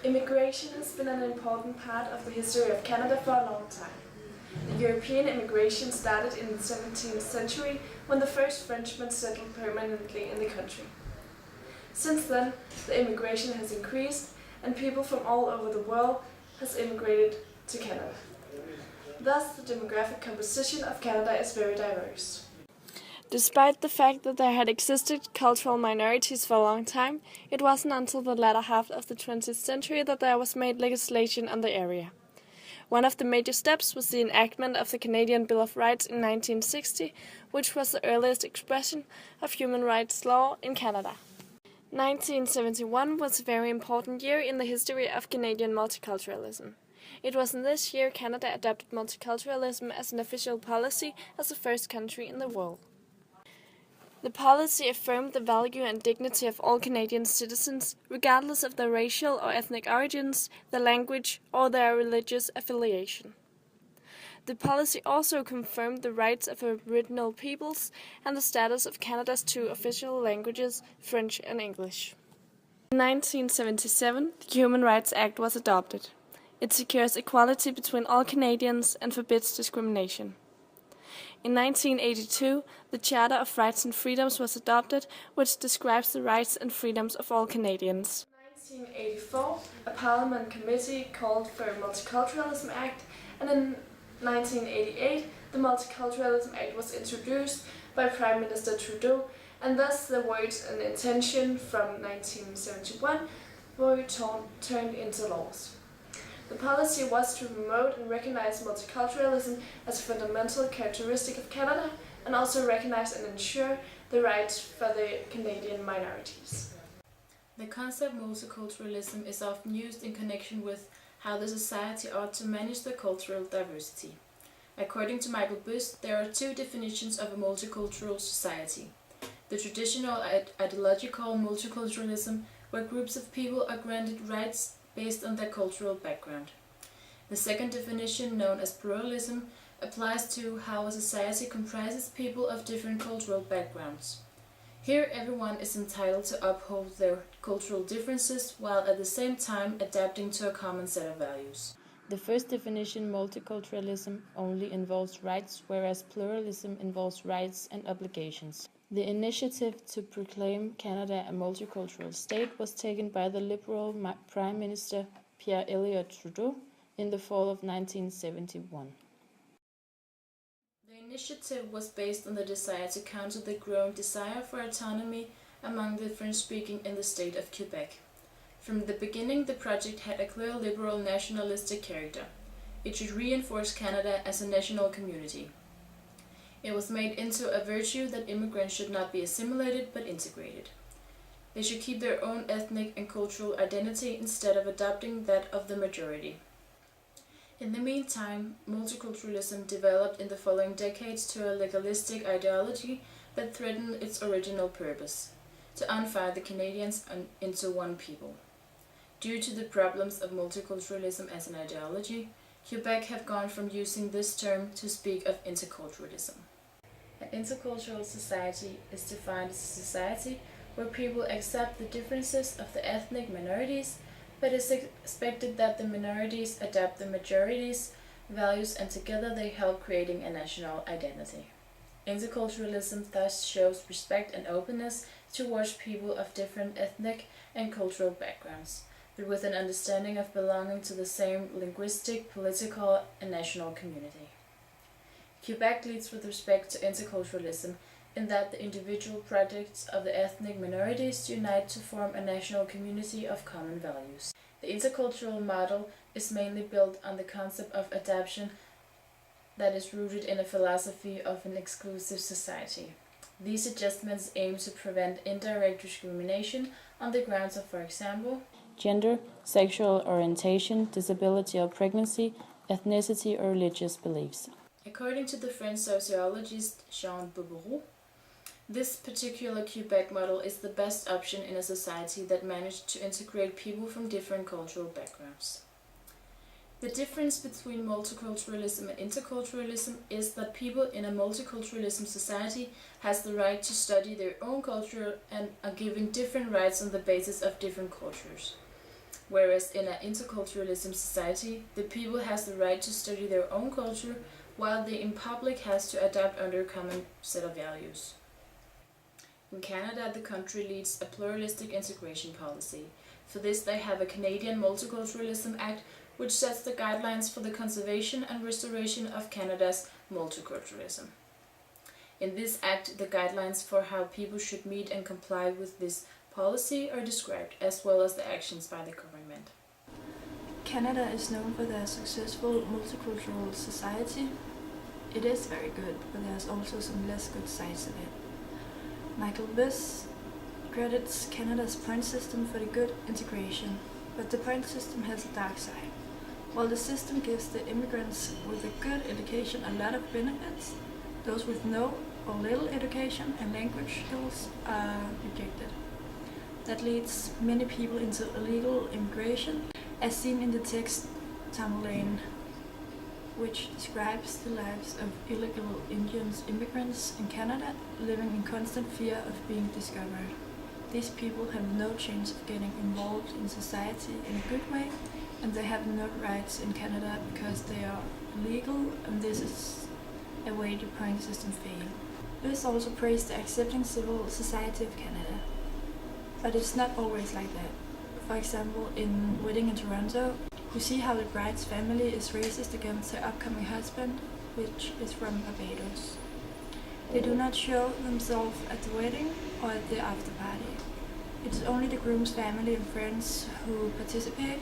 Immigration has been an important part of the history of Canada for a long time. The European immigration started in the 17th century when the first Frenchmen settled permanently in the country. Since then, the immigration has increased and people from all over the world has immigrated to Canada. Thus, the demographic composition of Canada is very diverse. Despite the fact that there had existed cultural minorities for a long time, it wasn't until the latter half of the 20th century that there was made legislation on the area. One of the major steps was the enactment of the Canadian Bill of Rights in 1960, which was the earliest expression of human rights law in Canada. 1971 was a very important year in the history of Canadian multiculturalism. It was in this year Canada adopted multiculturalism as an official policy as the first country in the world. The policy affirmed the value and dignity of all Canadian citizens, regardless of their racial or ethnic origins, their language, or their religious affiliation. The policy also confirmed the rights of Aboriginal peoples and the status of Canada's two official languages, French and English. In 1977, the Human Rights Act was adopted. It secures equality between all Canadians and forbids discrimination. In 1982, the Charter of Rights and Freedoms was adopted, which describes the rights and freedoms of all Canadians. In 1984, a Parliament committee called for a Multiculturalism Act, and in 1988, the Multiculturalism Act was introduced by Prime Minister Trudeau, and thus the words and intention from 1971 were turned into laws. The policy was to promote and recognize multiculturalism as a fundamental characteristic of Canada and also recognize and ensure the rights for the Canadian minorities. The concept multiculturalism is often used in connection with how the society ought to manage the cultural diversity. According to Michael Buss, there are two definitions of a multicultural society. The traditional ideological multiculturalism, where groups of people are granted rights based on their cultural background. The second definition, known as pluralism, applies to how a society comprises people of different cultural backgrounds. Here everyone is entitled to uphold their cultural differences while at the same time adapting to a common set of values. The first definition, multiculturalism, only involves rights, whereas pluralism involves rights and obligations. The initiative to proclaim Canada a multicultural state was taken by the Liberal Prime Minister Pierre Elliott Trudeau in the fall of 1971. The initiative was based on the desire to counter the growing desire for autonomy among the French-speaking in the state of Quebec. From the beginning, the project had a clear liberal nationalistic character. It should reinforce Canada as a national community. It was made into a virtue that immigrants should not be assimilated but integrated. They should keep their own ethnic and cultural identity instead of adopting that of the majority. In the meantime, multiculturalism developed in the following decades to a legalistic ideology that threatened its original purpose, to unify the Canadians into one people. Due to the problems of multiculturalism as an ideology, Quebec have gone from using this term to speak of interculturalism. An intercultural society is defined as a society where people accept the differences of the ethnic minorities, but it is expected that the minorities adapt the majority's values and together they help creating a national identity. Interculturalism thus shows respect and openness towards people of different ethnic and cultural backgrounds, but with an understanding of belonging to the same linguistic, political, and national community. Quebec leads with respect to interculturalism in that the individual projects of the ethnic minorities unite to form a national community of common values. The intercultural model is mainly built on the concept of adaptation that is rooted in a philosophy of an exclusive society. These adjustments aim to prevent indirect discrimination on the grounds of, for example, gender, sexual orientation, disability or pregnancy, ethnicity or religious beliefs. According to the French sociologist Jean Boubourou, this particular Quebec model is the best option in a society that managed to integrate people from different cultural backgrounds. The difference between multiculturalism and interculturalism is that people in a multiculturalism society has the right to study their own culture and are given different rights on the basis of different cultures. whereas in an interculturalism society, the people has the right to study their own culture, while the in public has to adapt under a common set of values. In Canada, the country leads a pluralistic integration policy. For this, they have a Canadian Multiculturalism Act, which sets the guidelines for the conservation and restoration of Canada's multiculturalism. In this act, the guidelines for how people should meet and comply with this policy are described, as well as the actions by the government. Canada is known for their successful multicultural society. It is very good, but there's also some less good sides of it. Michael Biss credits Canada's point system for the good integration, but the point system has a dark side. While the system gives the immigrants with a good education a lot of benefits, those with no or little education and language skills are rejected. That leads many people into illegal immigration, as seen in the text Tamerlane, which describes the lives of illegal Indian immigrants in Canada living in constant fear of being discovered. These people have no chance of getting involved in society in a good way, and they have no rights in Canada because they are illegal, and this is a way the point system fails. This also praised the accepting civil society of Canada. But it's not always like that. For example, in Wedding in Toronto, you see how the bride's family is racist against her upcoming husband, which is from Barbados. They do not show themselves at the wedding or at the after party. It's only the groom's family and friends who participate,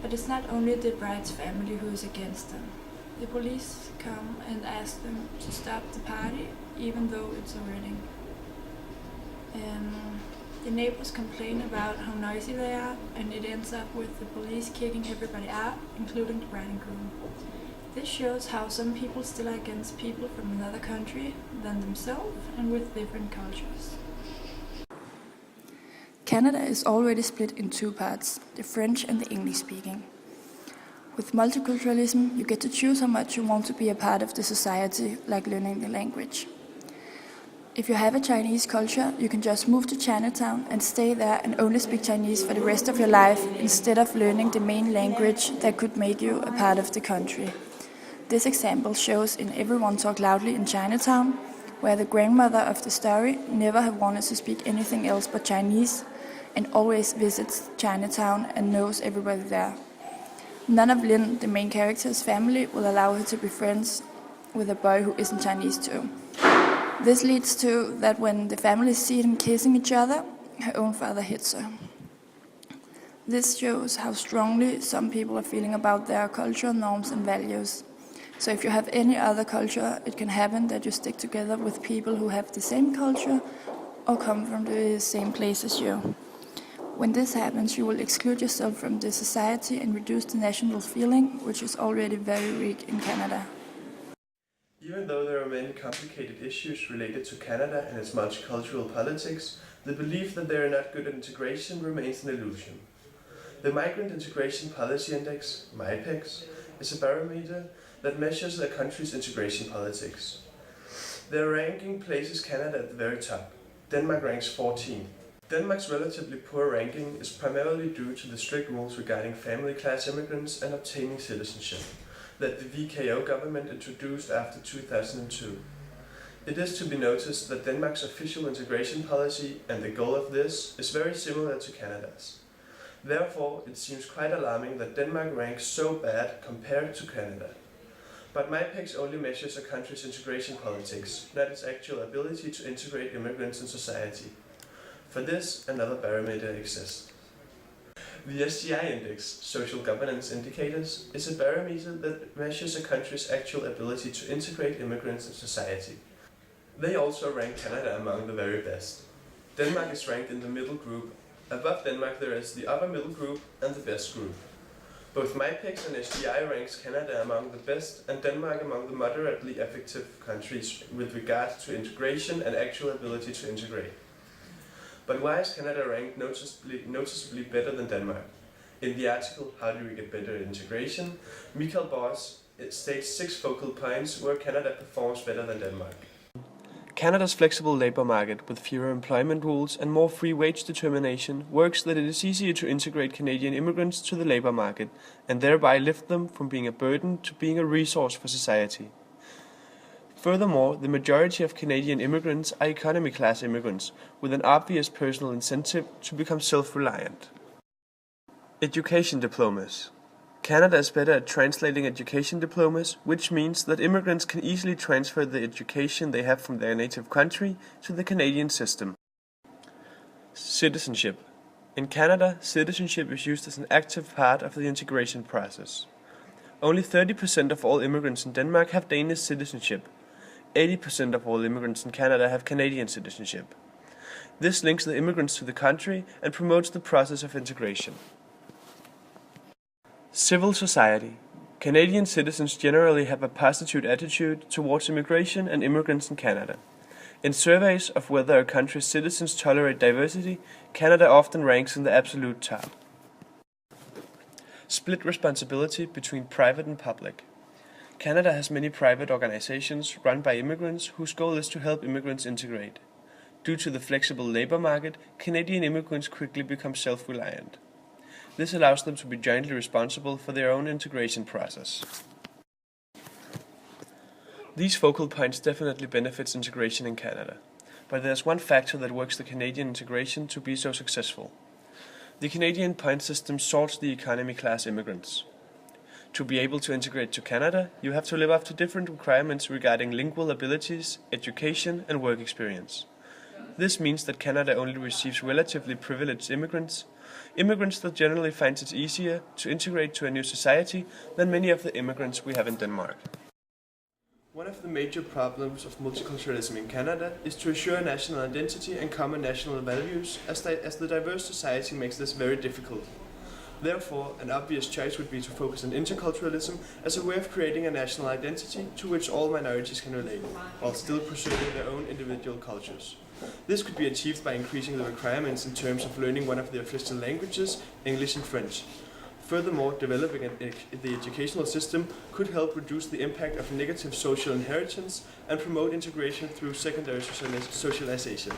but it's not only the bride's family who is against them. The police come and ask them to stop the party, even though it's a wedding. The neighbors complain about how noisy they are, and it ends up with the police kicking everybody out, including the bride and groom. This shows how some people still are against people from another country than themselves and with different cultures. Canada is already split in two parts, the French and the English speaking. With multiculturalism, you get to choose how much you want to be a part of the society, like learning the language. If you have a Chinese culture, you can just move to Chinatown and stay there and only speak Chinese for the rest of your life instead of learning the main language that could make you a part of the country. This example shows in Everyone Talk Loudly in Chinatown, where the grandmother of the story never have wanted to speak anything else but Chinese and always visits Chinatown and knows everybody there. None of Lin, the main character's family, will allow her to be friends with a boy who isn't Chinese too. This leads to that when the families see them kissing each other, her own father hits her. This shows how strongly some people are feeling about their cultural norms and values. So if you have any other culture, it can happen that you stick together with people who have the same culture or come from the same place as you. When this happens, you will exclude yourself from the society and reduce the national feeling, which is already very weak in Canada. Even though there are many complicated issues related to Canada and its multicultural politics, the belief that they are not good at integration remains an illusion. The Migrant Integration Policy Index, MIPEX, is a barometer that measures a country's integration politics. Their ranking places Canada at the very top. Denmark ranks 14th. Denmark's relatively poor ranking is primarily due to the strict rules regarding family class immigrants and obtaining citizenship that the VKO government introduced after 2002. It is to be noticed that Denmark's official integration policy and the goal of this is very similar to Canada's. Therefore, it seems quite alarming that Denmark ranks so bad compared to Canada. But MIPEX only measures a country's integration politics, not its actual ability to integrate immigrants in society. For this, another barometer exists. The SGI Index, Social Governance Indicators, is a barometer that measures a country's actual ability to integrate immigrants in society. They also rank Canada among the very best. Denmark is ranked in the middle group. Above Denmark there is the upper middle group and the best group. Both MIPEX and SGI ranks Canada among the best and Denmark among the moderately effective countries with regard to integration and actual ability to integrate. But why is Canada ranked noticeably better than Denmark? In the article, How Do We Get Better at Integration, Michael Boss states 6 focal points where Canada performs better than Denmark. Canada's flexible labour market, with fewer employment rules and more free wage determination, works that it is easier to integrate Canadian immigrants to the labour market, and thereby lift them from being a burden to being a resource for society. Furthermore, the majority of Canadian immigrants are economy class immigrants, with an obvious personal incentive to become self-reliant. Education diplomas. Canada is better at translating education diplomas, which means that immigrants can easily transfer the education they have from their native country to the Canadian system. Citizenship. In Canada, citizenship is used as an active part of the integration process. Only 30% of all immigrants in Denmark have Danish citizenship. 80% of all immigrants in Canada have Canadian citizenship. This links the immigrants to the country and promotes the process of integration. Civil society. Canadian citizens generally have a positive attitude towards immigration and immigrants in Canada. In surveys of whether a country's citizens tolerate diversity, Canada often ranks in the absolute top. Split responsibility between private and public. Canada has many private organizations run by immigrants whose goal is to help immigrants integrate. Due to the flexible labour market, Canadian immigrants quickly become self-reliant. This allows them to be jointly responsible for their own integration process. These focal points definitely benefits integration in Canada, but there's one factor that works the Canadian integration to be so successful. The Canadian point system sorts the economy class immigrants. To be able to integrate to Canada, you have to live up to different requirements regarding lingual abilities, education, and work experience. This means that Canada only receives relatively privileged immigrants that generally find it easier to integrate to a new society than many of the immigrants we have in Denmark. One of the major problems of multiculturalism in Canada is to assure national identity and common national values, as the diverse society makes this very difficult. Therefore, an obvious choice would be to focus on interculturalism as a way of creating a national identity to which all minorities can relate, while still preserving their own individual cultures. This could be achieved by increasing the requirements in terms of learning one of the official languages, English and French. Furthermore, developing the educational system could help reduce the impact of negative social inheritance and promote integration through secondary socialization.